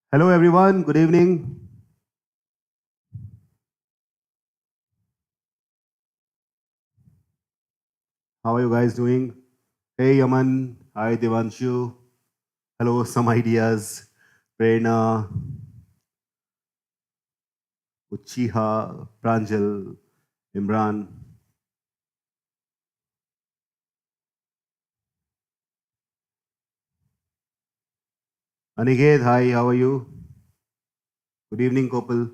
Hello everyone, good evening. How are you guys doing? Hey Yaman, hi Devanshu. Hello, some ideas. Prerna, Uchiha, Pranjal, Imran. Aniket, hi, how are you? Good evening, Kopal.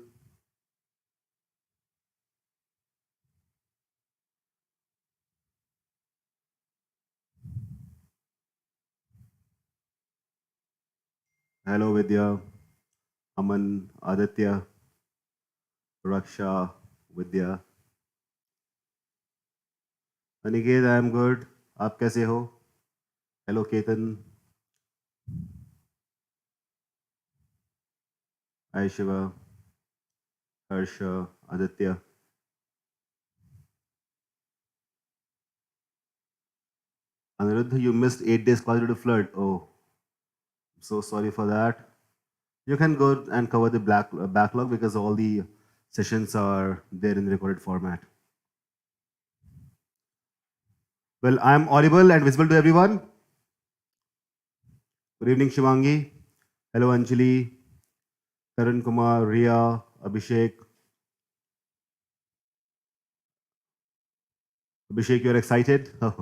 Hello Vidya, Aman, Aditya, Raksha, Vidya. Aniket, I am good. आप कैसे हो? Hello Ketan, hi Shiva, Harsha, Aditya. Aniruddha, you missed 8 days college due to flood. Oh, so sorry for that. You can go and cover the backlog because all the sessions are there in the recorded format. Well, I'm audible and visible to everyone. Good evening, Shivangi. Hello, Anjali, Karan Kumar, Ria, Abhishek. Abhishek, you're excited? Oh,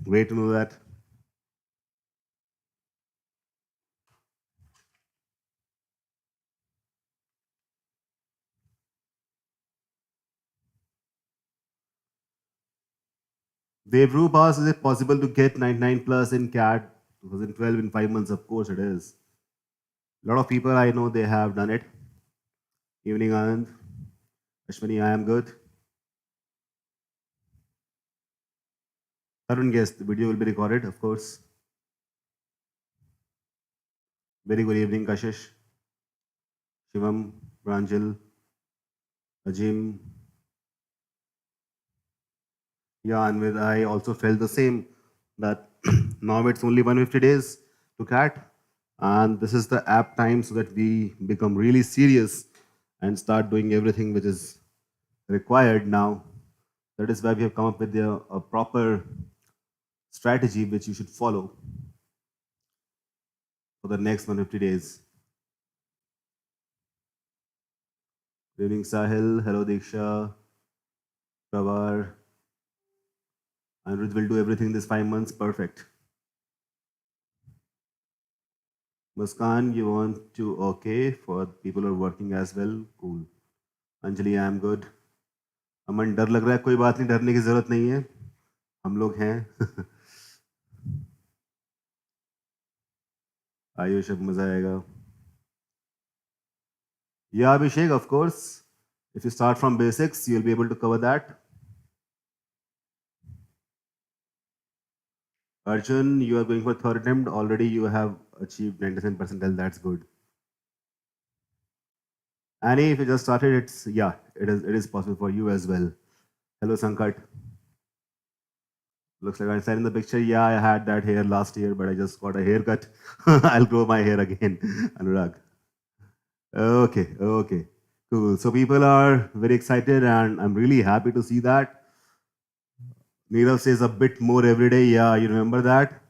great to know that. Dave Rube asks, is it possible to get 99 plus in CAT 2012 in 5 months? Of course it is. A lot of people I know, they have done it. Evening, Anand. Ashwini, I am good. Arun, yes, the video will be recorded, of course. Very good evening, Kashish, Shivam, Pranjal, Ajim. Yeah, and with I also felt the same that now it's only 150 days to CAT, and this is the apt time so that we become really serious and start doing everything which is required now. That is why we have come up with a proper strategy which you should follow for the next 150 days. Good evening, Sahil. Hello, Diksha, Pravar. Anirudh will do everything this 5 months. Perfect. Muskan, you want to okay for people who are working as well? Cool. Anjali, I am good. अमन, डर लग रहा है? कोई बात नहीं, डरने की जरूरत नहीं है, हम लोग हैं. आयुष, अब मजा आएगा. Yeah, Abhishek, of course. If you start from basics, you'll be able to cover that. Arjun, you are going for third attempt. Already you have achieved 97 percentile. That's good. Annie, if you just started, it is possible for you as well. Hello, Sankat. Looks like I said in the picture, yeah, I had that hair last year, but I just got a haircut. I'll grow my hair again, Anurag. Okay, okay, cool. So people are very excited, and I'm really happy to see that. Nirav says a bit more every day. Yeah, you remember that?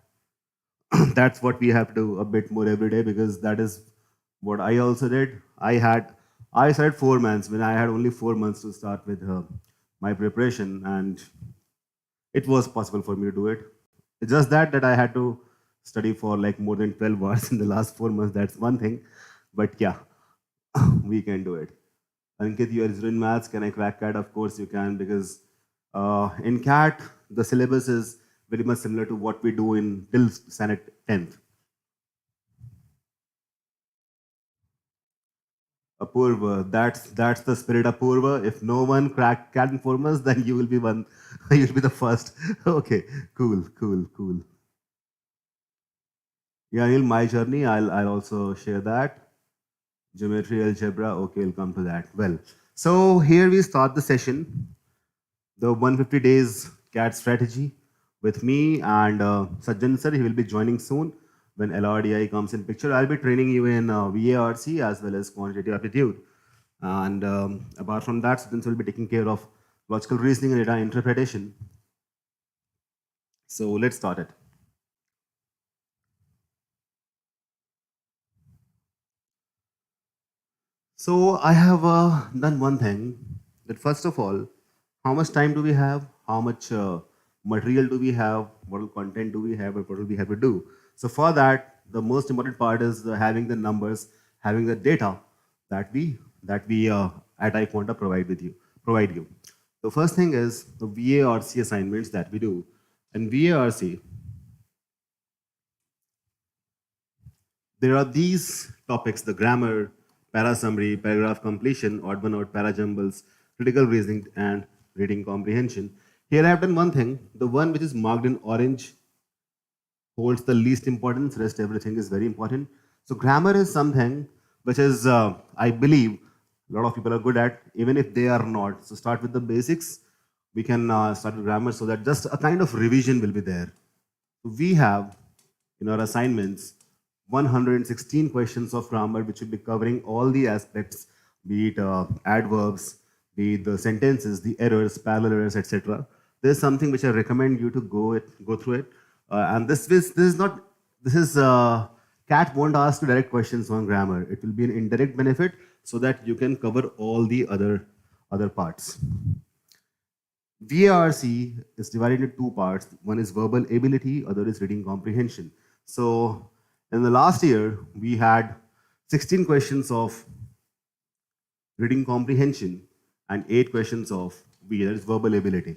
That's what we have to do, a bit more every day, because that is what I also did. I started 4 months when I had only 4 months to start with my preparation, and it was possible for me to do it. It's just that I had to study for like more than 12 hours in the last 4 months. That's one thing, but yeah, we can do it. Ankit, you are in maths. Can I crack CAT? Of course you can, because in CAT the syllabus is very much similar to what we do in till Senate 10th. Apurva, that's the spirit of Apurva. If no one cracked CAT in 4 months, then you will be one. You'll be the first. Okay, cool, cool, cool. Yeah, Neil, my journey. I'll also share that. Geometry, algebra. Okay, we'll come to that. Well, so here we start the session, the 150 days CAT strategy with me and Sajjan sir. He will be joining soon. when LRDI comes in picture. I'll be training you in VARC as well as quantitative aptitude. And apart from that, students will be taking care of logical reasoning and data interpretation. So let's start it. So I have done one thing, that first of all, how much time do we have? How much material do we have? What all content do we have? What will we have to do? So for that, the most important part is having the numbers, having the data that we at iQuanta provide you. The first thing is the VARC assignments that we do. In VARC, there are these topics: the grammar, para summary, paragraph completion, odd one out, para jumbles, critical reasoning, and reading comprehension. Here I have done one thing. The one which is marked in orange holds the least importance. Rest everything is very important. So grammar is something which is, I believe, a lot of people are good at, even if they are not. So start with the basics. We can start with grammar so that just a kind of revision will be there. We have in our assignments 116 questions of grammar, which will be covering all the aspects, be it adverbs, be it the sentences, the errors, parallel errors, etc. This is something which I recommend you to go through it. And this is CAT won't ask you direct questions on grammar. It will be an indirect benefit so that you can cover all the other parts. VARC is divided into two parts. One is verbal ability, other is reading comprehension. So in the last year, we had 16 questions of reading comprehension and 8 questions of VA, that is verbal ability.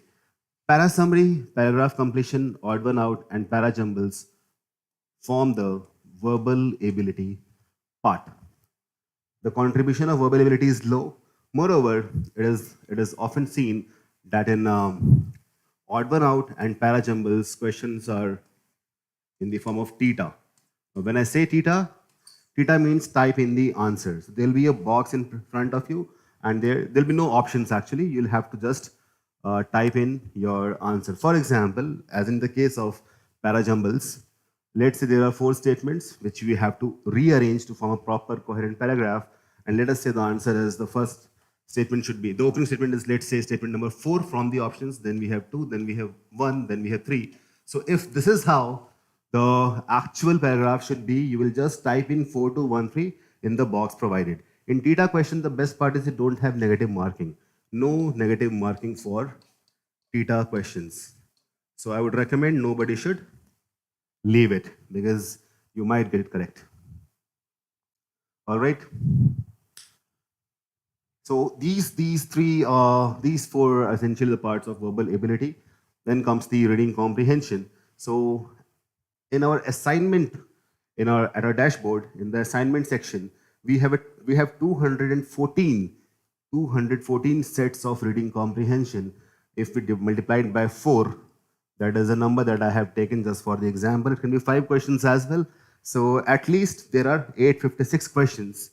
Para summary, paragraph completion, odd one out, and para jumbles form the verbal ability part. The contribution of verbal ability is low. Moreover, it is often seen that in odd one out and para jumbles, questions are in the form of theta. When I say theta means type in the answer. So there'll be a box in front of you, and there'll be no options actually. You'll have to just type in your answer. For example, as in the case of para jumbles, let's say there are 4 statements which we have to rearrange to form a proper coherent paragraph. And let us say the answer is, the first statement should be, the opening statement is, let's say, statement number 4 from the options, then we have 2, then we have 1, then we have 3. So if this is how the actual paragraph should be, you will just type in 4213 in the box provided. In theta question, the best part is you don't have negative marking. No negative marking for theta questions. So I would recommend nobody should leave it, because you might get it correct. All right. So these 4 are essentially the parts of verbal ability. Then comes the reading comprehension. So in our assignment, at our dashboard, in the assignment section, we have 214 sets of reading comprehension. If we multiply it by 4, that is a number that I have taken just for the example. It can be 5 questions as well. So at least there are 856 questions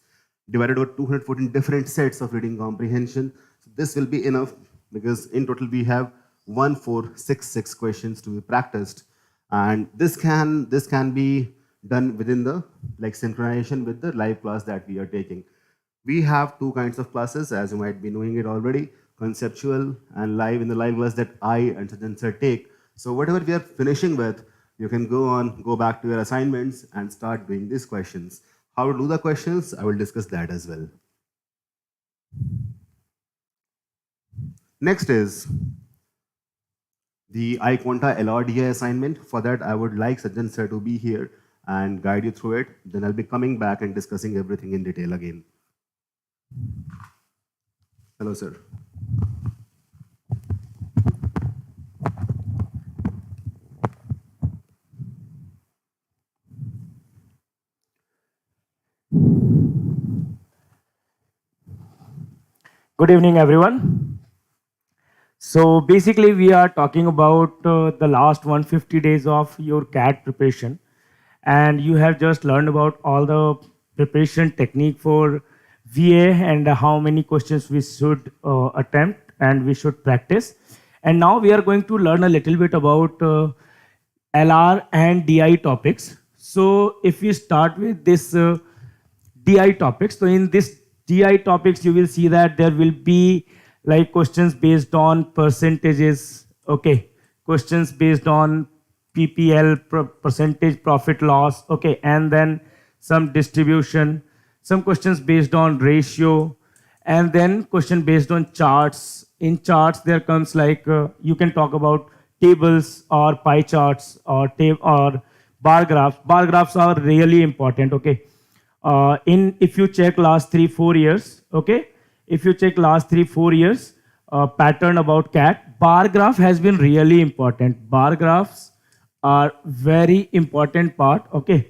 divided over 214 different sets of reading comprehension. So this will be enough, because in total we have 1466 questions to be practiced. And this can be done within the synchronization with the live class that we are taking. We have 2 kinds of classes, as you might be knowing it already, conceptual and live. In the live class that I and Sajjan sir take. So whatever we are finishing with, you can go back to your assignments and start doing these questions. How to do the questions, I will discuss that as well. Next is the iQuanta LRDI assignment. For that, I would like Sajjan sir to be here and guide you through it. Then I'll be coming back and discussing everything in detail again. Hello, sir. Good evening, everyone. So basically, we are talking about the last 150 days of your CAT preparation. And you have just learned about all the preparation technique for VA and how many questions we should attempt and we should practice. And now we are going to learn a little bit about LR and DI topics. So if we start with this DI topics, so in this DI topics, you will see that there will be like questions based on percentages, okay, questions based on PPL, percentage profit loss, okay, and then some distribution, some questions based on ratio, and then question based on charts. In charts, there comes like you can talk about tables or pie charts or or bar graphs. Bar graphs are really important. Okay, in if you check last 3-4 years, okay, if you check last 3-4 years pattern about cat, bar graph has been really important. Bar graphs are very important part. Okay.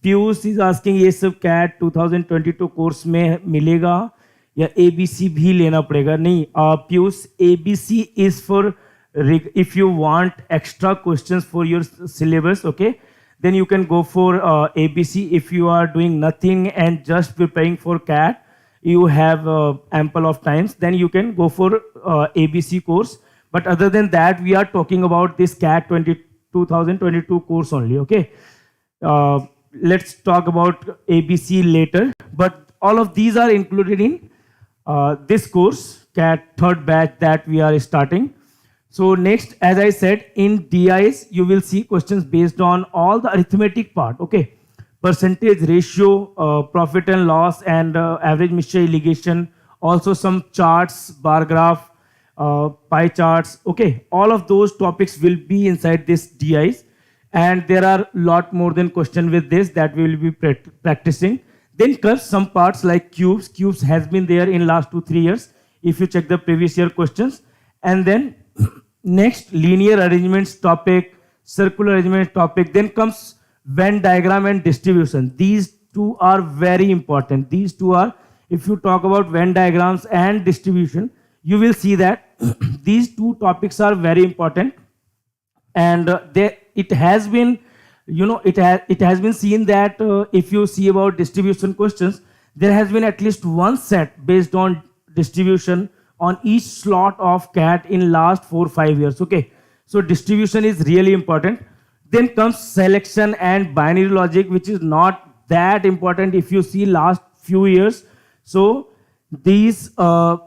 Piyush is asking ये सब cat 2022 course में मिलेगा या ABC भी लेना पड़ेगा? नहीं Piyush, ABC is for if you want extra questions for your syllabus, okay, then you can go for ABC. If you are doing nothing and just preparing for CAT, you have ample of times, then you can go for ABC course. But other than that, we are talking about this CAT 2022 course only, okay. Let's talk about ABC later, but all of these are included in this course, CAT third batch that we are starting. So next, as I said, in DIs, you will see questions based on all the arithmetic part, okay. Percentage, ratio, profit and loss, and average mixture irrigation, also some charts, bar graph, pie charts, okay. All of those topics will be inside this DIs. And there are a lot more than question with this that we will be practicing. Then comes some parts like cubes. Cubes has been there in last 2-3 years if you check the previous year questions. And then next, linear arrangements topic, circular arrangements topic. Then comes Venn diagram and distribution. These two are very important. These two are, if you talk about Venn diagrams and distribution, you will see that these two topics are very important. And it has been, you know, it has been seen that if you see about distribution questions, there has been at least one set based on distribution on each slot of CAT in last 4-5 years. Okay, so distribution is really important. Then comes selection and binary logic, which is not that important if you see last few years. So these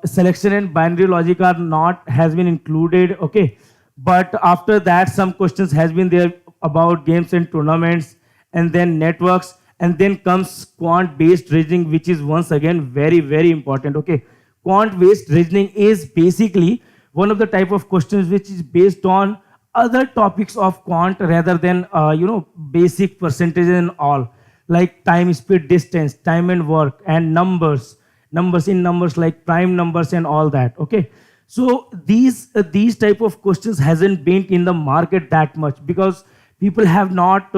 selection and binary logic are not has been included. Okay. But after that, some questions has been there about games and tournaments, and then networks, and then comes quant-based reasoning, which is once again very, very important. Okay, quant-based reasoning is basically one of the type of questions which is based on other topics of quant rather than basic percentages and all, like time, speed, distance, time and work, and numbers like prime numbers and all that. Okay. So these type of questions hasn't been in the market that much because people have not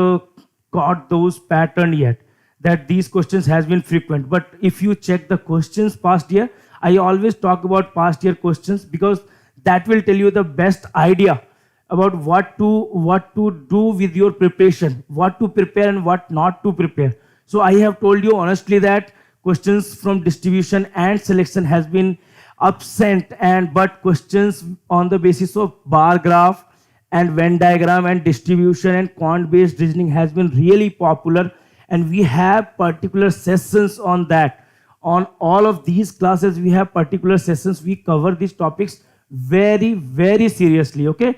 got those pattern yet that these questions has been frequent. But if you check the questions past year, I always talk about past year questions because that will tell you the best idea about what to do with your preparation, what to prepare and what not to prepare. So I have told you honestly that questions from distribution and selection has been absent, but questions on the basis of bar graph and Venn diagram and distribution and quant-based reasoning has been really popular, and we have particular sessions on that. On all of these classes, we have particular sessions. We cover these topics very, very seriously, okay?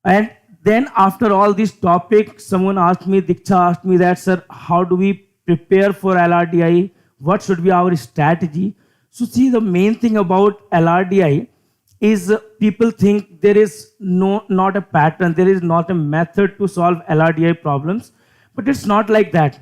And then after all these topics, someone asked me, Diksha asked me that, sir, how do we prepare for LRDI? What should be our strategy? So see, the main thing about LRDI is people think there is not a pattern, there is not a method to solve LRDI problems, but it's not like that.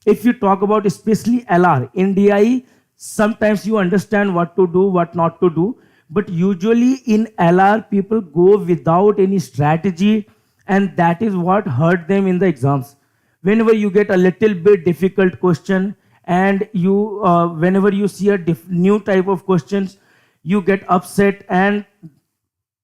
If you talk about especially LR, in DI, sometimes you understand what to do, what not to do, but usually in LR, people go without any strategy, and that is what hurt them in the exams. Whenever you get a little bit difficult question, and you whenever you see a new type of questions, you get upset and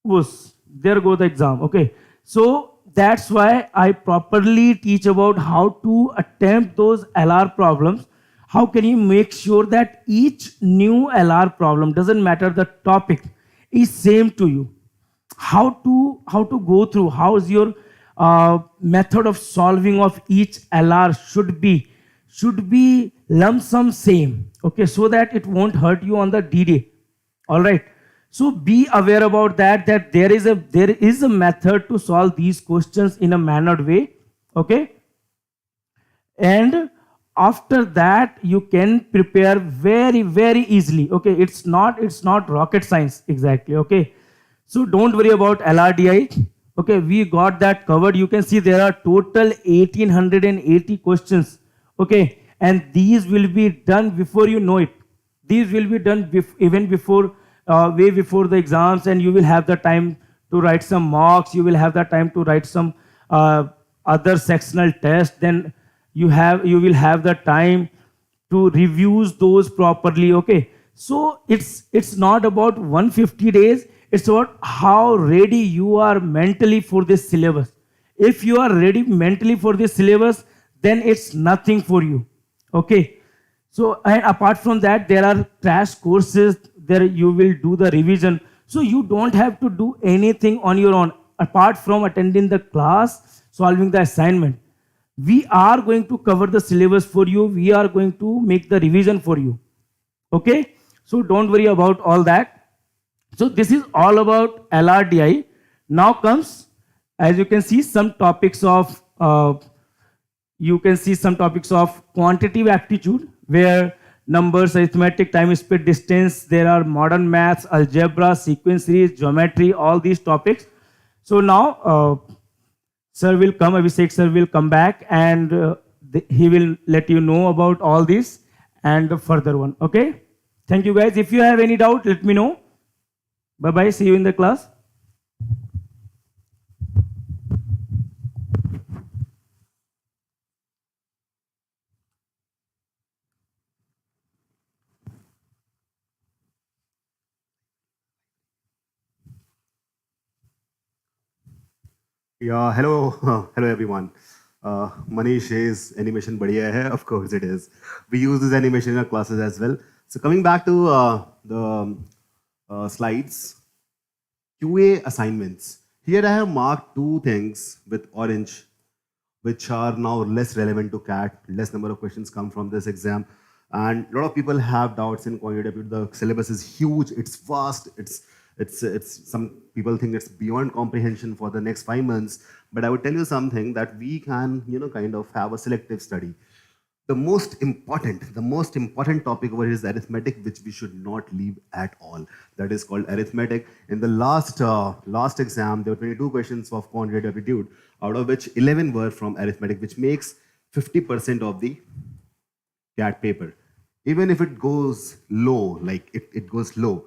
whoosh, there go the exam. Okay, so that's why I properly teach about how to attempt those LR problems. How can you make sure that each new LR problem, doesn't matter the topic, is same to you? How to go through? How is your method of solving of each LR should be lump sum same, okay, so that it won't hurt you on the DD. All right. So be aware about that, that there is a method to solve these questions in a mannered way, okay. And after that you can prepare very easily, okay. It's not rocket science exactly, okay. So don't worry about LRDI, okay. We got that covered. You can see there are total 1880 questions, okay, and these will be done before you know it. These will be done even before, way before the exams, and you will have the time to write some mocks. You will have the time to write some other sectional tests. Then you will have the time to review those properly, okay. So it's not about 150 days. It's about how ready you are mentally for this syllabus. If you are ready mentally for this syllabus, then it's nothing for you, okay. So, and apart from that, there are crash courses. There you will do the revision. So you don't have to do anything on your own apart from attending the class, solving the assignment. We are going to cover the syllabus for you. We are going to make the revision for you. Okay? So don't worry about all that. So this is all about LRDI. Now comes, as you can see, some topics of quantitative aptitude, where numbers, arithmetic, time, speed, distance, there are modern maths, algebra, sequence series, geometry, all these topics. So now sir will come, Abhishek sir will come back, and he will let you know about all this and the further one, okay? Thank you guys. If you have any doubt, let me know. Bye-bye, see you in the class. Yeah, hello, hello everyone. Manish is animation badhiya hai. Of course it is. We use this animation in our classes as well. So coming back to the slides, QA assignments. Here I have marked two things with orange, which are now less relevant to CAT. Less number of questions come from this exam. And a lot of people have doubts in quantitative. The syllabus is huge, it's vast, it's some people think it's beyond comprehension for the next 5 months. But I would tell you something that we can, kind of have a selective study. The most important topic over here is arithmetic, which we should not leave at all. That is called arithmetic. In the last exam, there were 22 questions of quantitative aptitude, out of which 11 were from arithmetic, which makes 50% of the CAT paper. Even if it goes low, like it goes low,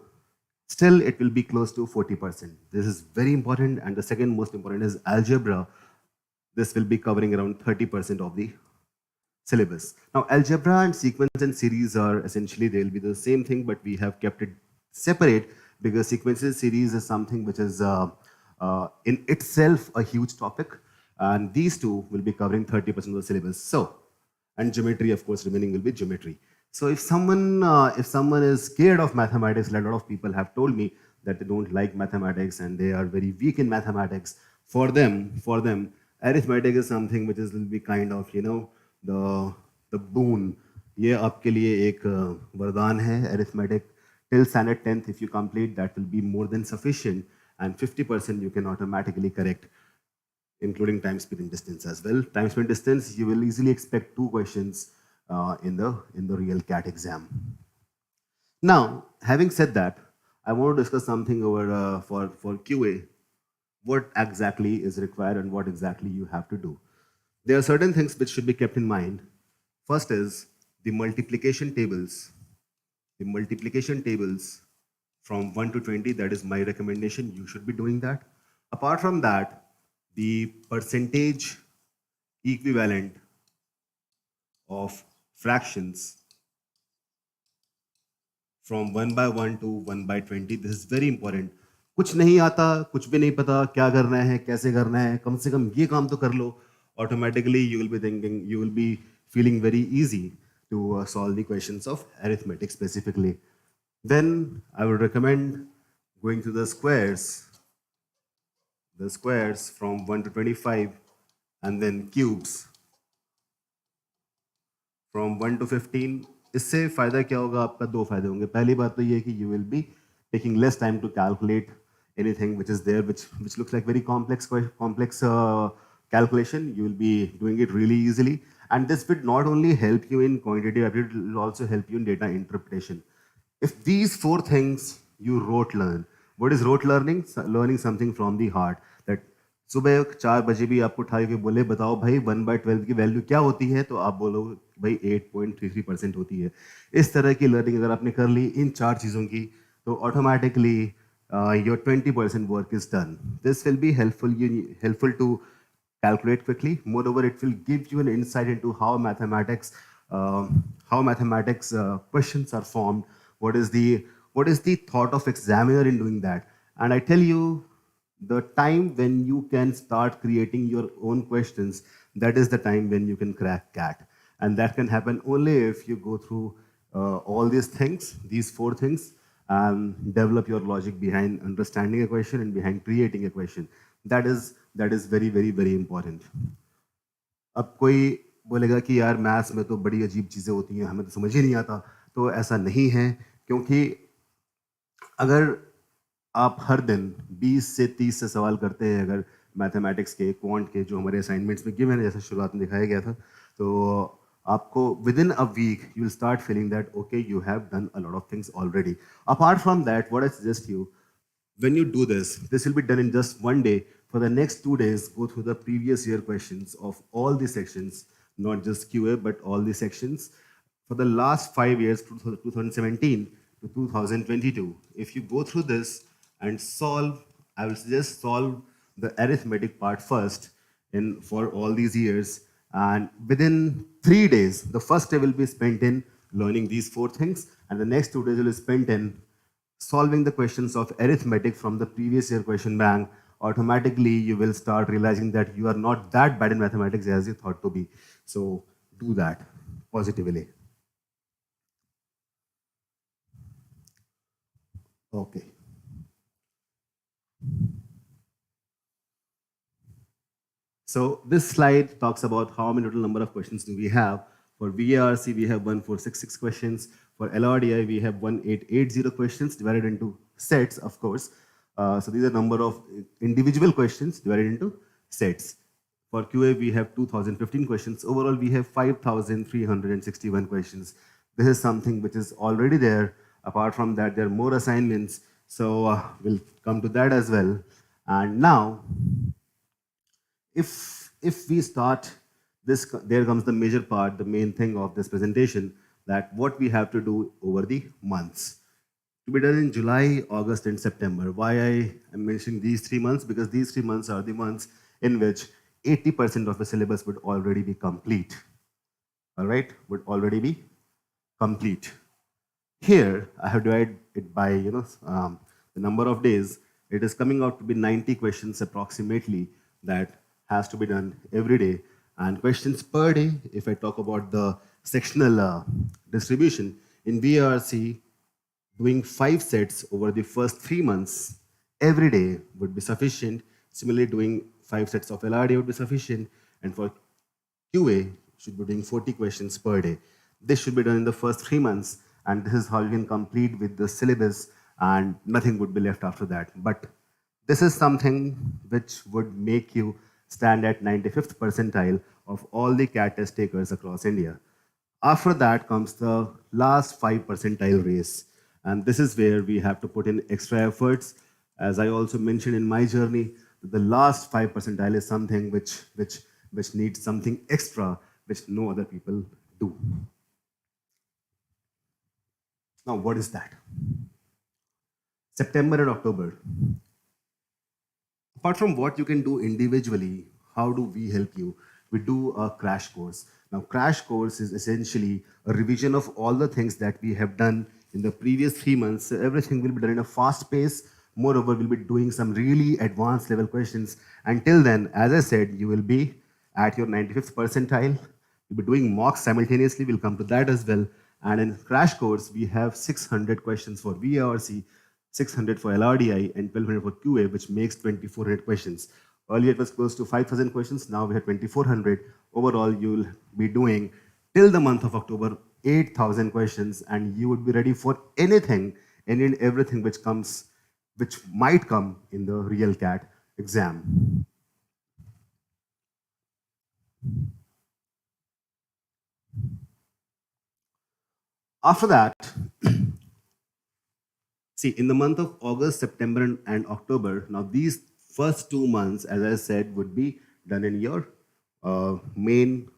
still it will be close to 40%. This is very important. And the second most important is algebra. This will be covering around 30% of the syllabus. Now, algebra and sequence and series are essentially, they'll be the same thing, but we have kept it separate because sequences series is something which is in itself a huge topic, and these two will be covering 30% of the syllabus. So, and geometry, of course, remaining will be geometry. So if someone is scared of mathematics, a lot of people have told me that they don't like mathematics and they are very weak in mathematics. For them, arithmetic is something which is will be kind of, the boon. ये आपके लिए एक वरदान है. Arithmetic till standard 10th, if you complete, that will be more than sufficient, and 50% you can automatically correct, including time, speed, and distance as well. Time, speed, distance, you will easily expect 2 questions in the real CAT exam. Now, having said that, I want to discuss something over for QA. What exactly is required and what exactly you have to do. There are certain things which should be kept in mind. First is the multiplication tables. The multiplication tables from 1 to 20, that is my recommendation. You should be doing that. Apart from that, the percentage equivalent of fractions from 1 by 1 to 1 by 20. This is very important. कुछ नहीं आता, कुछ भी नहीं पता क्या करना है, कैसे करना है, कम से कम ये काम तो कर लो. Automatically you will be thinking, you will be feeling very easy to solve the questions of arithmetic specifically. Then I would recommend going to the squares. the squares from 1 to 25, and then cubes from 1 to 15. इससे फायदा क्या होगा आपका? दो फायदे होंगे. पहली बात तो ये है कि you will be taking less time to calculate anything which is there, which looks like very complex calculation. You will be doing it really easily, and this will not only help you in quantitative aptitude, it will also help you in data interpretation. If these four things you rote learn, what is rote learning? Learning something from the heart. That सुबह 4 बजे भी आपको उठा के बोले बताओ भाई 1/12 की वैल्यू क्या होती है, तो आप बोलो भाई 8.33% होती है. इस तरह की लर्निंग अगर आपने कर ली इन चार चीज़ों की, तो automatically your 20% work is done. This will be helpful to calculate quickly. Moreover, it will give you an insight into how mathematics questions are formed. What is the thought of examiner in doing that? And I tell you, the time when you can start creating your own questions, that is the time when you can crack CAT. And that can happen only if you go through all these things, these four things, and develop your logic behind understanding a question and behind creating a question. That is very, very, very important. अब कोई बोलेगा कि यार maths में तो बड़ी अजीब चीज़ें होती हैं, हमें तो समझ ही नहीं आता. तो ऐसा नहीं है, क्योंकि अगर आप हर दिन 20 से 30 से सवाल करते हैं अगर मैथमेटिक्स के, क्वांट के, जो हमारे असाइनमेंट्स में गिवन है, जैसे शुरुआत में दिखाया गया था, तो आपको within a week you will start feeling that okay you have done a lot of things already. Apart from that, what I suggest you, when you do this will be done in just one day. For the next 2 days, go through the previous year questions of all the sections, not just QA, but all the sections for the last 5 years, 2017 to 2022. If you go through this and solve, I will suggest solve the arithmetic part first for all these years. And within 3 days, the first day will be spent in learning these four things, and the next 2 days will be spent in solving the questions of arithmetic from the previous year question bank. Automatically, you will start realizing that you are not that bad in mathematics as you thought to be. So do that positively. Okay. So this slide talks about how many total number of questions do we have. For VARC, we have 1466 questions. For LRDI, we have 1880 questions divided into sets, of course. So these are number of individual questions divided into sets. For QA, we have 2015 questions. Overall, we have 5361 questions. This is something which is already there. Apart from that, there are more assignments. So we'll come to that as well. And now, if we start this, there comes the major part, the main thing of this presentation, that what we have to do over the months. To be done in July, August, and September. Why I am mentioning these 3 months? Because these 3 months are the months in which 80% of the syllabus would already be complete. All right, would already be complete. Here, I have divided it by the number of days. It is coming out to be 90 questions approximately that has to be done every day. And questions per day, if I talk about the sectional distribution, in VRC, doing 5 sets over the first 3 months every day would be sufficient. Similarly, doing 5 sets of LRD would be sufficient. And for QA, should be doing 40 questions per day. This should be done in the first 3 months, and this is how you can complete with the syllabus, and nothing would be left after that. But this is something which would make you stand at 95th percentile of all the CAT test takers across India. After that comes the last 5 percentile race. And this is where we have to put in extra efforts. As I also mentioned in my journey, the last 5 percentile is something which needs something extra, which no other people do. Now, what is that? September and October. Apart from what you can do individually, how do we help you? We do a crash course. Now, crash course is essentially a revision of all the things that we have done in the previous 3 months. So everything will be done in a fast pace. Moreover, we'll be doing some really advanced level questions. Until then, as I said, you will be at your 95th percentile. You'll be doing mocks simultaneously. We'll come to that as well. And in crash course, we have 600 questions for VARC, 600 for LRDI, and 1200 for QA, which makes 2400 questions. Earlier it was close to 5,000 questions, now we have 2400. Overall, you'll be doing till the month of October 8,000 questions, and you would be ready for anything, any and everything which might come in the real CAT exam. After that, see, in the month of August, September, and October, now these first 2 months, as I said, would be done in your main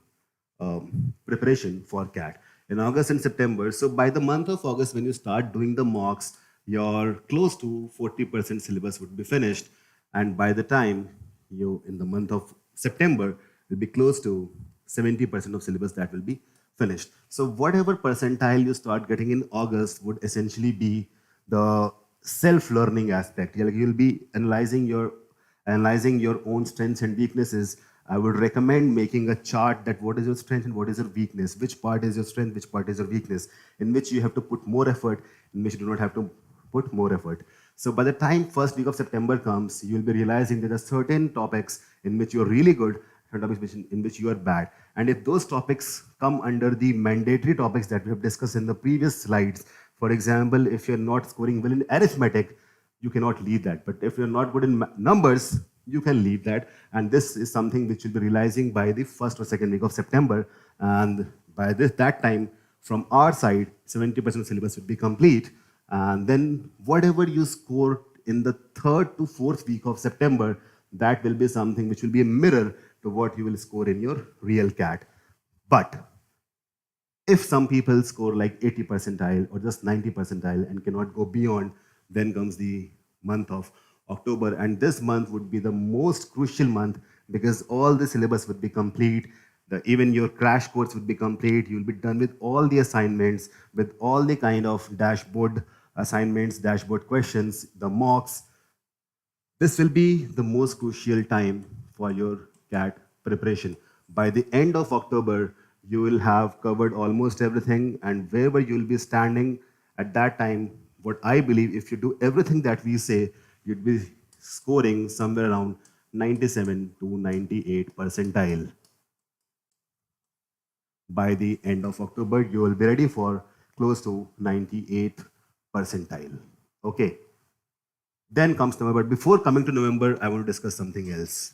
preparation for CAT. In August and September, so by the month of August, when you start doing the mocks, your close to 40% syllabus would be finished. And by the time you, in the month of September, will be close to 70% of syllabus that will be finished. So whatever percentile you start getting in August would essentially be the self-learning aspect. You'll be analyzing your own strengths and weaknesses. I would recommend making a chart that what is your strength and what is your weakness, which part is your strength, which part is your weakness, in which you have to put more effort, in which you do not have to put more effort. So by the time first week of September comes, you'll be realizing there are certain topics in which you're really good, certain topics in which you are bad. And if those topics come under the mandatory topics that we have discussed in the previous slides, for example, if you're not scoring well in arithmetic, you cannot leave that. But if you're not good in numbers, you can leave that. And this is something which you'll be realizing by the first or second week of September. And by that time, from our side, 70% syllabus will be complete. And then whatever you score in the third to fourth week of September, that will be something which will be a mirror to what you will score in your real CAT. But if some people score like 80 percentile or just 90 percentile and cannot go beyond, then comes the month of October. And this month would be the most crucial month because all the syllabus would be complete. Even your crash course would be complete. You'll be done with all the assignments, with all the kind of dashboard assignments, dashboard questions, the mocks. This will be the most crucial time for your CAT preparation. By the end of October, you will have covered almost everything, and wherever you'll be standing at that time, what I believe, if you do everything that we say, you'd be scoring somewhere around 97 to 98 percentile. By the end of October, you will be ready for close to 98 percentile. Okay. Then comes November. Before coming to November, I want to discuss something else.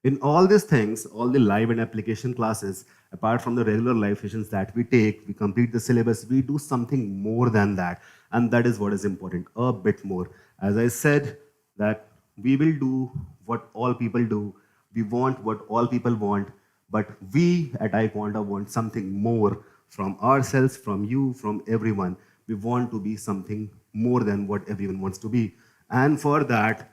In all these things, all the live and application classes, apart from the regular live sessions that we take, we complete the syllabus, we do something more than that. And that is what is important, a bit more. As I said, that we will do what all people do. We want what all people want. But we at iQuanta want something more from ourselves, from you, from everyone. We want to be something more than what everyone wants to be. And for that,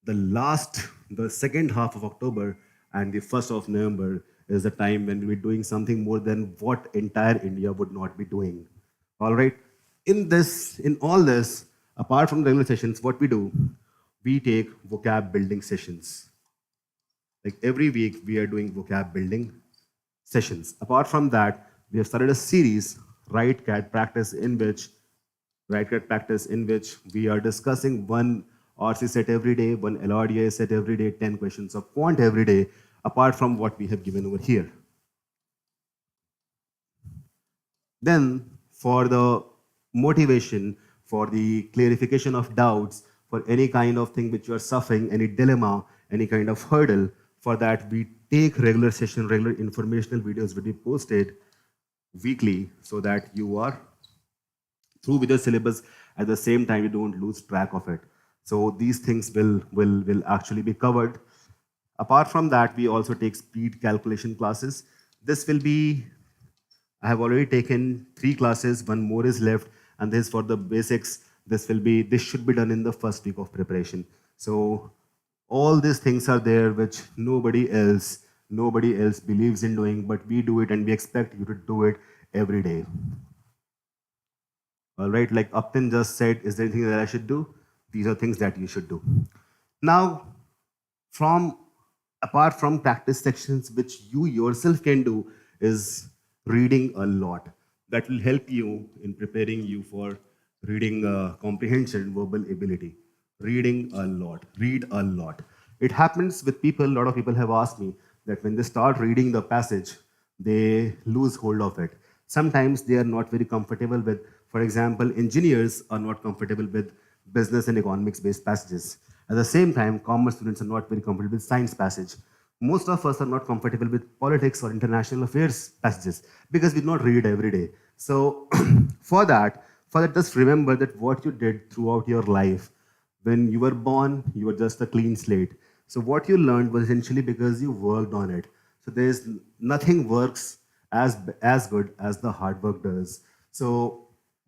the second half of October and the 1st of November is the time when we'll be doing something more than what entire India would not be doing. All right. In all this, apart from regular sessions, what we do, we take vocab building sessions. Like every week, we are doing vocab building sessions. Apart from that, we have started a series, Write CAT Practice, in which we are discussing one RC set every day, one LRDI set every day, 10 questions of quant every day, apart from what we have given over here. Then, for the motivation, for the clarification of doubts, for any kind of thing which you are suffering, any dilemma, any kind of hurdle, for that we take regular session, regular informational videos will be posted weekly so that you are through with the syllabus. At the same time, you don't lose track of it. So these things will actually be covered. Apart from that, we also take speed calculation classes. This will be, I have already taken 3 classes, 1 more is left, and this is for the basics. This should be done in the first week of preparation. So all these things are there which nobody else believes in doing, but we do it and we expect you to do it every day. All right, like Upton just said, is there anything that I should do? These are things that you should do. Now, apart from practice sections, which you yourself can do, is reading a lot. That will help you in preparing you for reading comprehension, verbal ability, reading a lot, read a lot. It happens with people, a lot of people have asked me that when they start reading the passage, they lose hold of it. Sometimes they are not very comfortable with, for example, engineers are not comfortable with business and economics based passages. At the same time, commerce students are not very comfortable with science passage. Most of us are not comfortable with politics or international affairs passages because we do not read every day. So for that, just remember that what you did throughout your life, when you were born, you were just a clean slate. So what you learned was essentially because you worked on it. So there's nothing works as good as the hard work does. So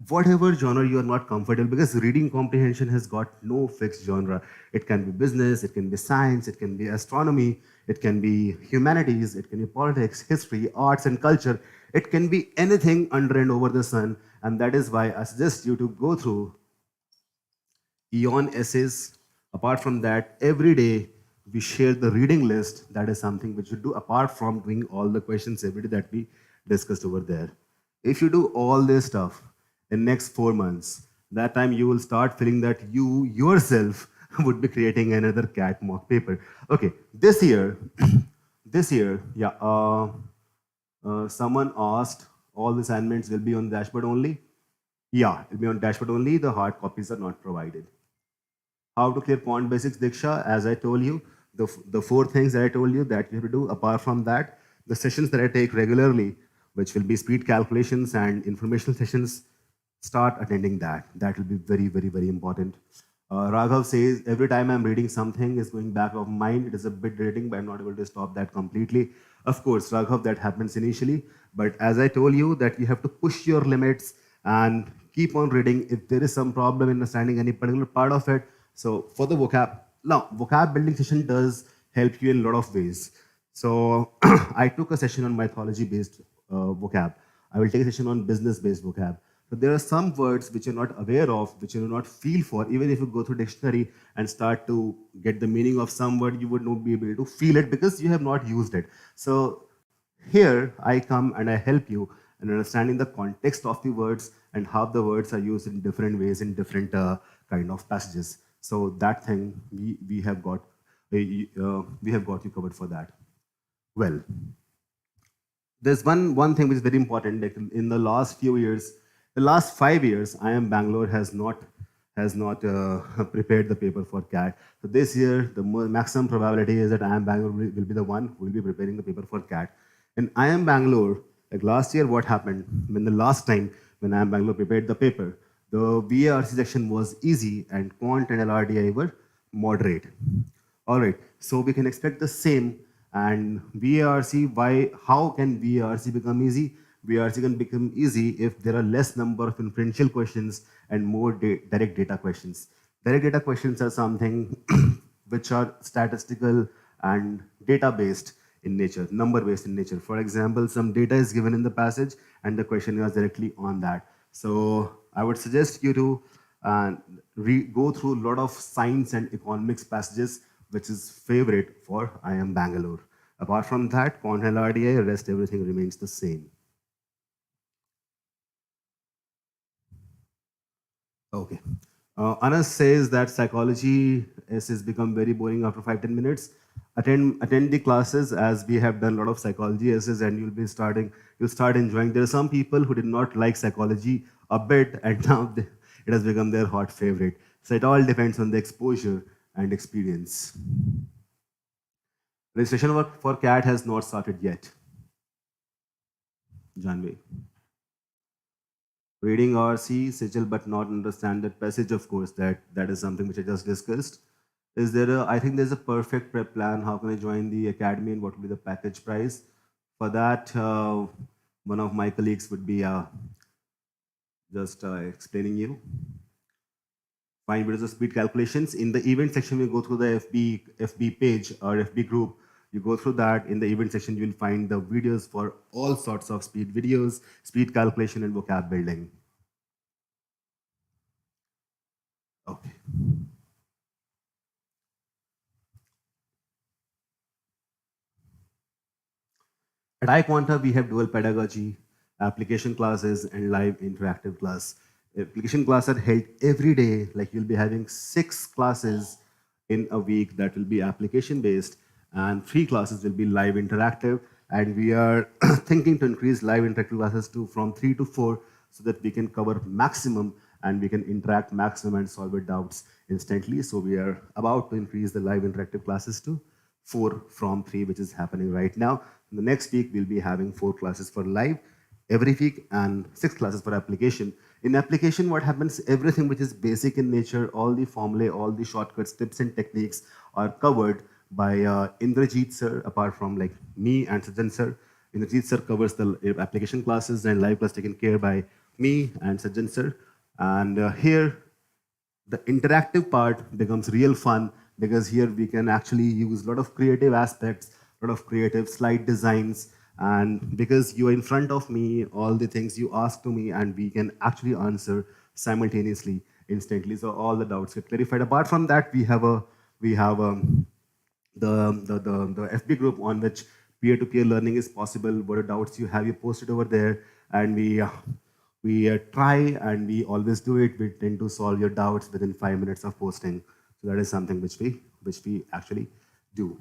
whatever genre you are not comfortable, because reading comprehension has got no fixed genre. It can be business, it can be science, it can be astronomy, it can be humanities, it can be politics, history, arts and culture. It can be anything under and over the sun. And that is why I suggest you to go through Eon essays. Apart from that, every day we share the reading list. That is something which you do apart from doing all the questions every day that we discussed over there. If you do all this stuff in next 4 months, that time you will start feeling that you yourself would be creating another cat mock paper. Okay, this year, this year, yeah, someone asked all the assignments will be on dashboard only. Yeah, it'll be on dashboard only. The hard copies are not provided. How to clear quant basics, Diksha? As I told you, the four things that I told you that you have to do. Apart from that, the sessions that I take regularly, which will be speed calculations and informational sessions, start attending that. That will be very, very, very important. Raghav says, every time I'm reading something is going back of mind. It is a bit irritating, but I'm not able to stop that completely. Of course, Raghav, that happens initially. But as I told you, that you have to push your limits and keep on reading. If there is some problem in understanding any particular part of it, so for the vocab, now vocab building session does help you in a lot of ways. So I took a session on mythology-based vocab. I will take a session on business-based vocab. So there are some words which you're not aware of, which you do not feel for. Even if you go through dictionary and start to get the meaning of some word, you would not be able to feel it because you have not used it. So here I come and I help you in understanding the context of the words and how the words are used in different ways in different kind of passages. So that thing we have got you covered for that. Well, there's one thing which is very important. Like in the last few years, the last 5 years, IIM Bangalore has not prepared the paper for CAT. So this year, the maximum probability is that IIM Bangalore will be the one who will be preparing the paper for CAT. In IIM Bangalore, like last year, what happened when the last time when IIM Bangalore prepared the paper, the VARC section was easy and Quant and LRDI were moderate. All right, so we can expect the same. And VARC, how can VARC become easy? VARC can become easy if there are less number of inferential questions and more direct data questions. Direct data questions are something which are statistical and data-based in nature, number-based in nature. For example, some data is given in the passage and the question is directly on that. So I would suggest you to go through a lot of science and economics passages, which is favorite for IIM Bangalore. Apart from that, Quant and RDI, rest everything remains the same. Okay. Anas says that psychology essays become very boring after 5-10 minutes. Attend the classes, as we have done a lot of psychology essays, and you'll start enjoying. There are some people who did not like psychology a bit, and now it has become their hot favorite. So it all depends on the exposure and experience. Registration work for CAT has not started yet. Janvi. Reading or see sigil but not understand that passage, of course, that is something which I just discussed. Is there I think there's a perfect prep plan. How can I join the academy and what will be the package price? For that, one of my colleagues would be just explaining you. Find videos of speed calculations. In the event section, we go through the FB page or FB group. You go through that. In the event section, you will find the videos for all sorts of speed videos, speed calculation, and vocab building. Okay. At iQuanta, we have dual pedagogy, application classes, and live interactive class. Application classes are held every day, like you'll be having 6 classes in a week that will be application based, and 3 classes will be live interactive. And we are thinking to increase live interactive classes to from 3 to 4 so that we can cover maximum and we can interact maximum and solve your doubts instantly. So we are about to increase the live interactive classes to 4 from 3, which is happening right now. In the next week, we'll be having 4 classes for live every week and 6 classes for application. In application, what happens, everything which is basic in nature, all the formulae, all the shortcuts, tips and techniques are covered by Indrajit sir, apart from like me and Sajjan sir. Indrajit sir covers the application classes and live class taken care by me and Sajjan sir. And here, the interactive part becomes real fun because here we can actually use a lot of creative aspects, a lot of creative slide designs, and because you are in front of me, all the things you ask to me, and we can actually answer simultaneously, instantly. So all the doubts get clarified. Apart from that, we have the FB group on which peer-to-peer learning is possible. What doubts you have, you post it over there, and we try and we always do it. We tend to solve your doubts within 5 minutes of posting. So that is something which we actually do.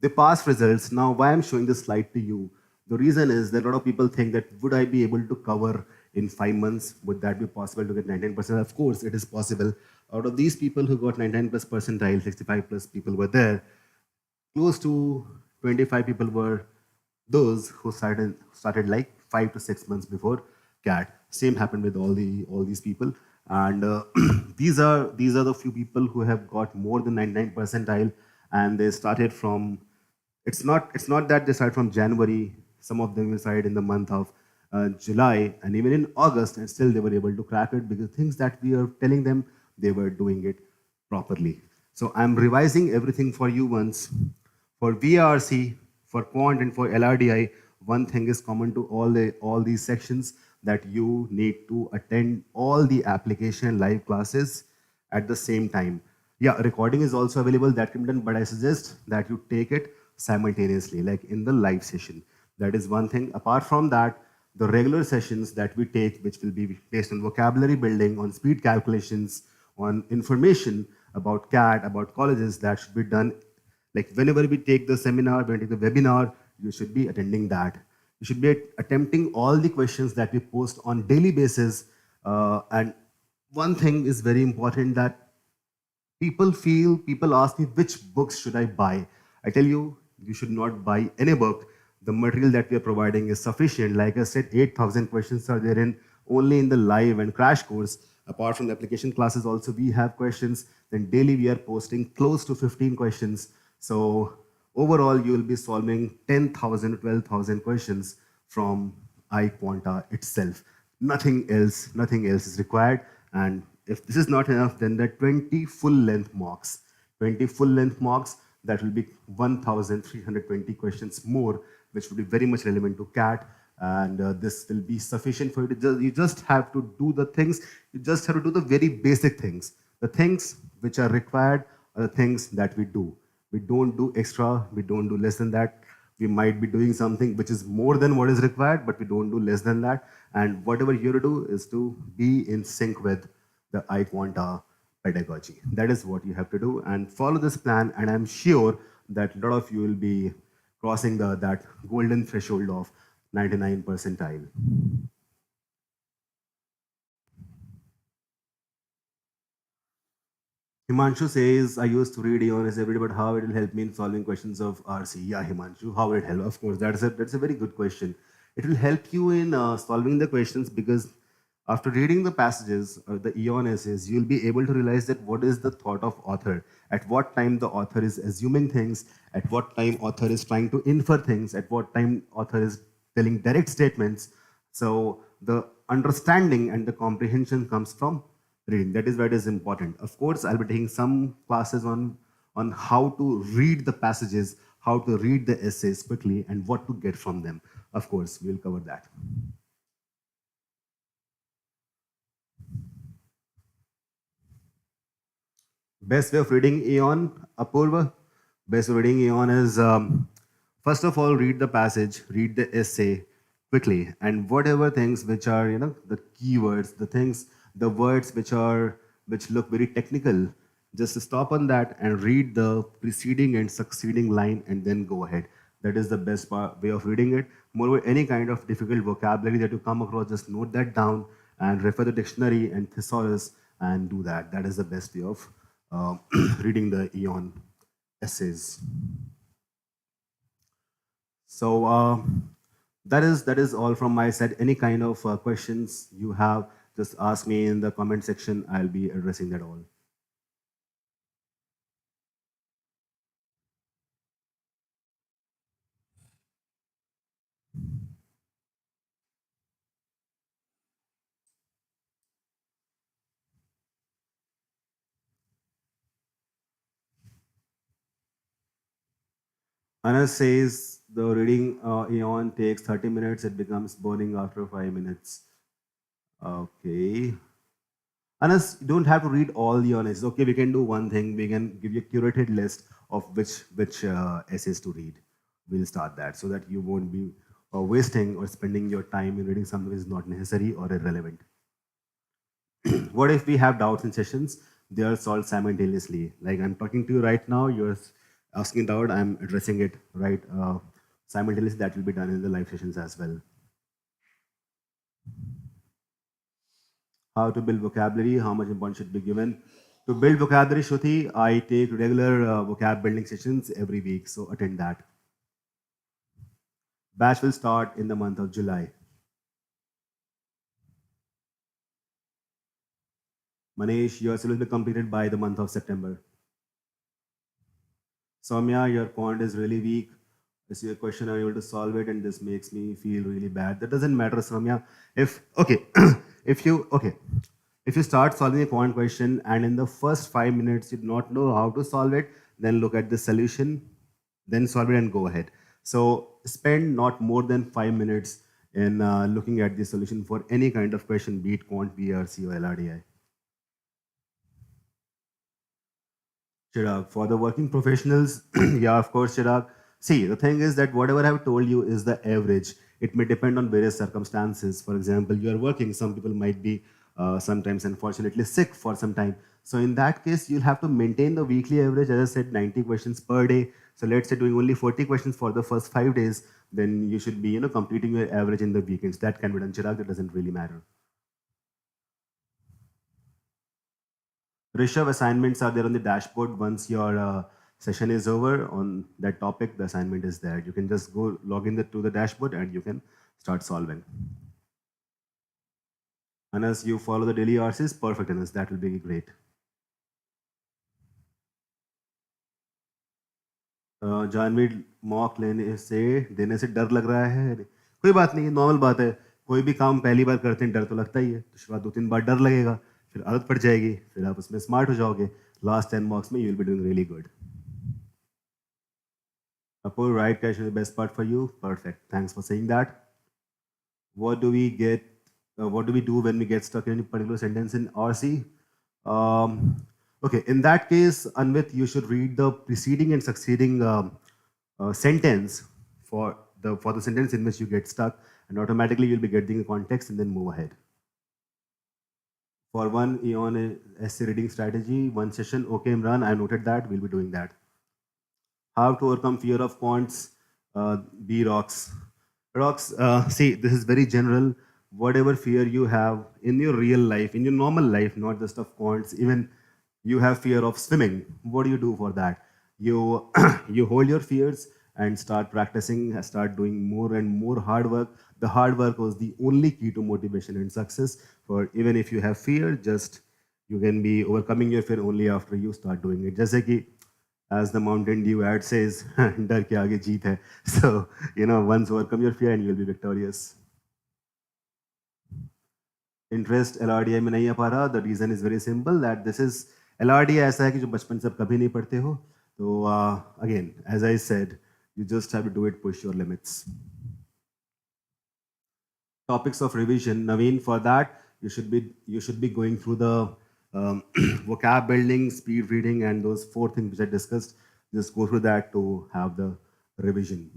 The past results. Now, why I'm showing this slide to you? The reason is that a lot of people think that would I be able to cover in 5 months? Would that be possible to get 99%? Of course, it is possible. Out of these people who got 99 plus percentile, 65 plus people were there. Close to 25 people were those who started like 5 to 6 months before CAT. Same happened with all these people, and these are the few people who have got more than 99 percentile, and they started from. It's not that they started from January. Some of them started in the month of July, and even in August, and still they were able to crack it because things that we are telling them, they were doing it properly. So I'm revising everything for you once. For VRC, for Quant and for LRDI, one thing is common to all these sections, that you need to attend all the application live classes at the same time. Yeah, recording is also available, that can be done, but I suggest that you take it simultaneously, like in the live session. That is one thing. Apart from that, the regular sessions that we take, which will be based on vocabulary building, on speed calculations, on information about CAT, about colleges, that should be done. Like whenever we take the seminar, when we take the webinar, you should be attending that. You should be attempting all the questions that we post on daily basis. And one thing is very important, that people ask me which books should I buy. I tell you, you should not buy any book. The material that we are providing is sufficient. Like I said, 8,000 questions are there in only in the live and crash course. Apart from the application classes, also we have questions. Then daily we are posting close to 15 questions. So overall, you will be solving 10,000 to 12,000 questions from iQuanta itself. Nothing else is required. And if this is not enough, then the 20 full-length mocks. 20 full-length mocks, that will be 1,320 questions more, which would be very much relevant to CAT. And this will be sufficient for you to you just have to do the things. You just have to do the very basic things. The things which are required are the things that we do. We don't do extra, we don't do less than that. We might be doing something which is more than what is required, but we don't do less than that. And whatever you have to do is to be in sync with the iQuanta pedagogy. That is what you have to do, and follow this plan, and I'm sure that a lot of you will be crossing that golden threshold of 99 percentile. Himanshu says, I used to read Eon as everybody, but how it will help me in solving questions of RC? Yeah, Himanshu, how will it help? Of course, that's a very good question. It will help you in solving the questions, because after reading the passages, the Eon essays, you'll be able to realize that what is the thought of author, at what time the author is assuming things, at what time author is trying to infer things, at what time author is telling direct statements. So the understanding and the comprehension comes from reading. That is why it is important. Of course, I'll be taking some classes on how to read the passages, how to read the essays quickly, and what to get from them. Of course, we'll cover that. Best way of reading Aeon, Apurva? Best way of reading Aeon is, first of all, read the passage, read the essay, quickly, and whatever things which are, the keywords, the things, the words which look very technical, just stop on that and read the preceding and succeeding line and then go ahead. That is the best way of reading it. Moreover, any kind of difficult vocabulary that you come across, just note that down and refer the dictionary and thesaurus and do that. That is the best way of reading the Eon essays. So that is all from my side. Any kind of questions you have, just ask me in the comment section. I'll be addressing that all. Anas says the reading Eon takes 30 minutes. It becomes boring after 5 minutes. Okay. Anas, you don't have to read all the essays. Okay, we can do one thing. We can give you a curated list of which essays to read. We'll start that so that you won't be wasting or spending your time in reading something that is not necessary or irrelevant. What if we have doubts in sessions? They are solved simultaneously. Like I'm talking to you right now, you're asking a doubt, I'm addressing it right simultaneously. That will be done in the live sessions as well. How to build vocabulary, how much importance should be given. To build vocabulary, Shruti, I take regular vocab building sessions every week, so attend that. Batch will start in the month of July. Manish, your syllabus will be completed by the month of September. Soumya, your quant is really weak. I see a question, are you able to solve it? And this makes me feel really bad. That doesn't matter, Soumya. If if you start solving a quant question and in the first 5 minutes you do not know how to solve it, then look at the solution, then solve it and go ahead. So spend not more than 5 minutes in looking at the solution for any kind of question, be it quant, BRC or LRDI. Chirag, for the working professionals, yeah, of course, Chirag. See, the thing is that whatever I've told you is the average. It may depend on various circumstances. For example, you are working, some people might be sometimes unfortunately sick for some time. So in that case, you'll have to maintain the weekly average, as I said, 90 questions per day. So let's say doing only 40 questions for the first 5 days, then you should be, completing your average in the weekends. That can be done, Chirag. That doesn't really matter. Rishabh, assignments are there on the dashboard. Once your session is over on that topic, the assignment is there. You can just go log in to the dashboard and you can start solving. Anas, you follow the daily RCs? Perfect, Anas. That will be great. जानवीर mock लेने से देने से डर लग रहा है, कोई बात नहीं, नॉर्मल बात है. कोई भी काम पहली बार करते हैं डर तो लगता ही है. तो शुरुआत 2-3 बार डर लगेगा, फिर आदत पड़ जाएगी, फिर आप उसमें स्मार्ट हो जाओगे. लास्ट 10 marks में you will be doing really good. Apur, right question is the best part for you. Perfect. Thanks for saying that. What do we get? What do we do when we get stuck in any particular sentence in RC? Okay, in that case, Anvit, you should read the preceding and succeeding sentence for the sentence in which you get stuck, and automatically you'll be getting the context and then move ahead. For one Eon essay reading strategy, one session. Okay, Imran, I noted that. We'll be doing that. How to overcome fear of quants? B rocks. Rocks. See, this is very general. Whatever fear you have in your real life, in your normal life, not just of quants, even you have fear of swimming. What do you do for that? You you hold your fears and start practicing, start doing more and more hard work. The hard work was the only key to motivation and success. For even if you have fear, just you can be overcoming your fear only after you start doing it. जैसे कि as the Mountain Dew ad says, डर के आगे जीत है. So once overcome your fear and you'll be victorious. Interest LRDI में नहीं आ पा रहा. The reason is very simple that this is LRDI ऐसा है कि जो बचपन से आप कभी नहीं पढ़ते हो. तो again, as I said, you just have to do it, push your limits. Topics of revision, Naveen. For that, you should be going through the vocab building, speed reading, and those 4 things which I discussed. Just go through that to have the revision.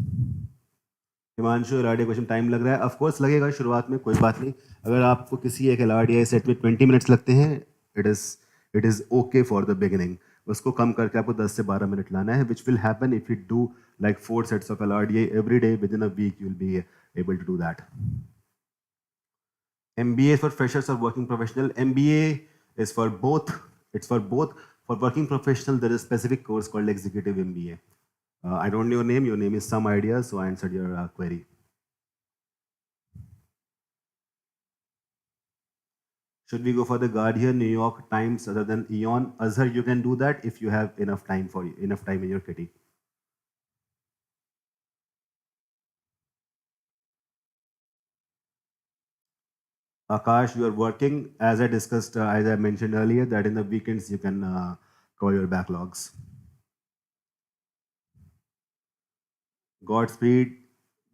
Himanshu LRDI question time लग रहा है, of course लगेगा शुरुआत में, कोई बात नहीं. अगर आपको किसी एक LRDI सेट में 20 मिनट्स लगते हैं, it is okay for the beginning. उसको कम करके आपको 10 से 12 मिनट लाना है, which will happen if you do like 4 sets of LRDI every day. Within a week you will be able to do that. MBA is for freshers or working professional. MBA is for both. It's for both. For working professional, there is a specific course called Executive MBA. I don't know your name. Your name is some idea, so I answered your query. Should we go for the Guardian, New York Times, other than Eon? Azhar, you can do that if you have enough time enough time in your kitty. Akash, you are working, as I discussed, as I mentioned earlier, that in the weekends you can cover your backlogs. Godspeed.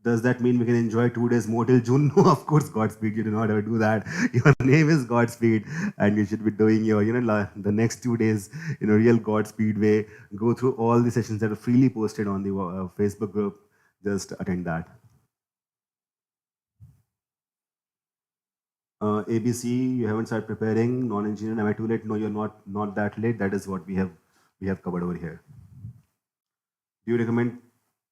Does that mean we can enjoy 2 days more till June? No, of course, Godspeed. You do not ever do that. Your name is Godspeed, and you should be doing your, the next 2 days in a real Godspeed way. Go through all the sessions that are freely posted on the Facebook group. Just attend that. ABC, you haven't started preparing. Non-engineer, am I too late? No, you're not that late. That is what we have covered over here. Do you recommend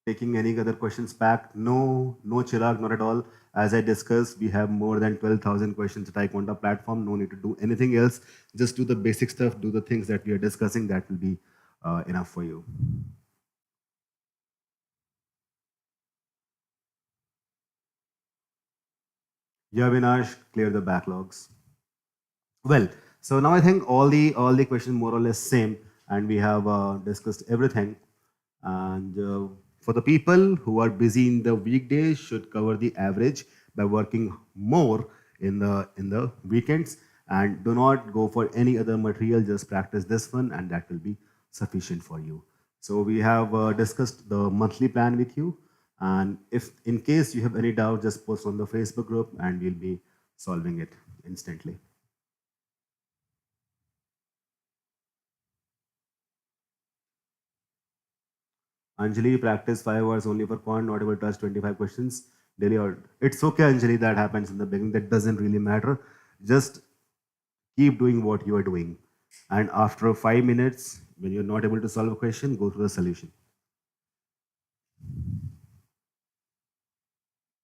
taking any other questions back? No, Chirag, not at all. As I discussed, we have more than 12,000 questions at iQuanta platform. No need to do anything else. Just do the basic stuff, do the things that we are discussing. That will be enough for you. Yeah, Vinash, clear the backlogs. Well, so now I think all the questions more or less same, and we have discussed everything. And for the people who are busy in the weekdays, should cover the average by working more in the weekends, and do not go for any other material. Just practice this one, and that will be sufficient for you. So we have discussed the monthly plan with you, and if in case you have any doubt, just post on the Facebook group, and we'll be solving it instantly. Anjali, practice 5 hours only for quant, not able to ask 25 questions daily. Or it's okay, Anjali, that happens in the beginning. That doesn't really matter. Just keep doing what you are doing. And after 5 minutes, when you're not able to solve a question, go to the solution.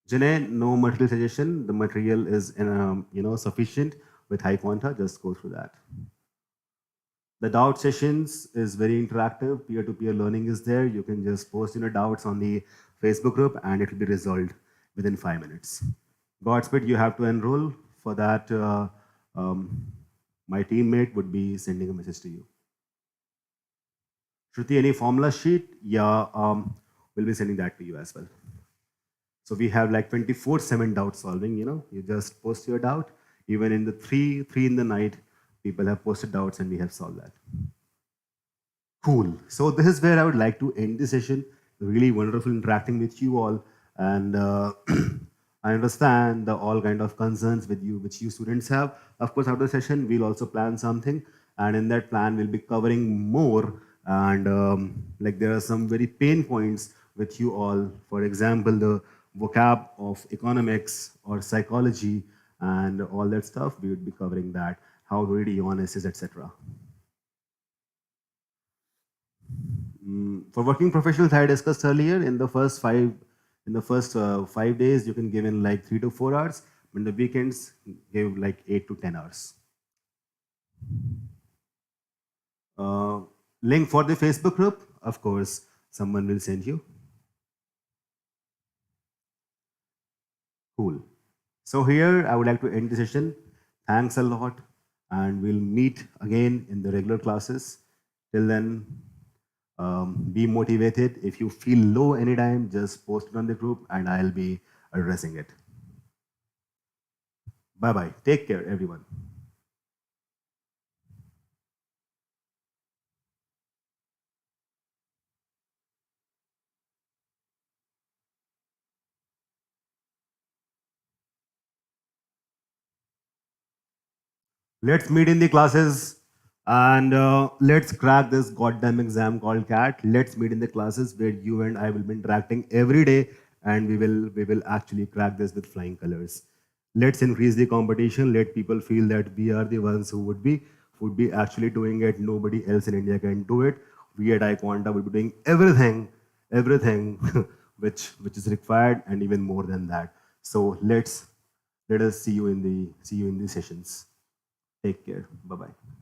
Jane, no material suggestion. The material is sufficient with iQuanta. Just go through that. The doubt sessions is very interactive. Peer-to-peer learning is there. You can just post doubts on the Facebook group, and it will be resolved within 5 minutes. Godspeed, you have to enroll. For that, my teammate would be sending a message to you. Shruti, any formula sheet? Yeah, we'll be sending that to you as well. So we have like 24/7 doubt solving. You just post your doubt. Even in the 3 in the night, people have posted doubts, and we have solved that. Cool. So this is where I would like to end the session. Really wonderful interacting with you all, and I understand the all kind of concerns which you students have. Of course, after the session, we'll also plan something, and in that plan, we'll be covering more. And like there are some very pain points with you all. For example, the vocab of economics or psychology and all that stuff. We would be covering that. How to read EON essays, etc. For working professionals, I discussed earlier, in the first 5 days, you can give in like 3 to 4 hours. In the weekends, give like 8 to 10 hours. Link for the Facebook group, of course, someone will send you. Cool. So here, I would like to end the session. Thanks a lot, and we'll meet again in the regular classes. Till then, be motivated. If you feel low anytime, just post it on the group, and I'll be addressing it. Bye-bye. Take care, everyone. Let's meet in the classes, and let's crack this goddamn exam called CAT. Let's meet in the classes where you and I will be interacting every day and we will actually crack this with flying colors. Let's increase the competition. Let people feel that we are the ones who would be actually doing it. Nobody else in India can do it. We at iQuanta will be doing everything which is required, and even more than that. So let us see you in the sessions. Take care. Bye bye.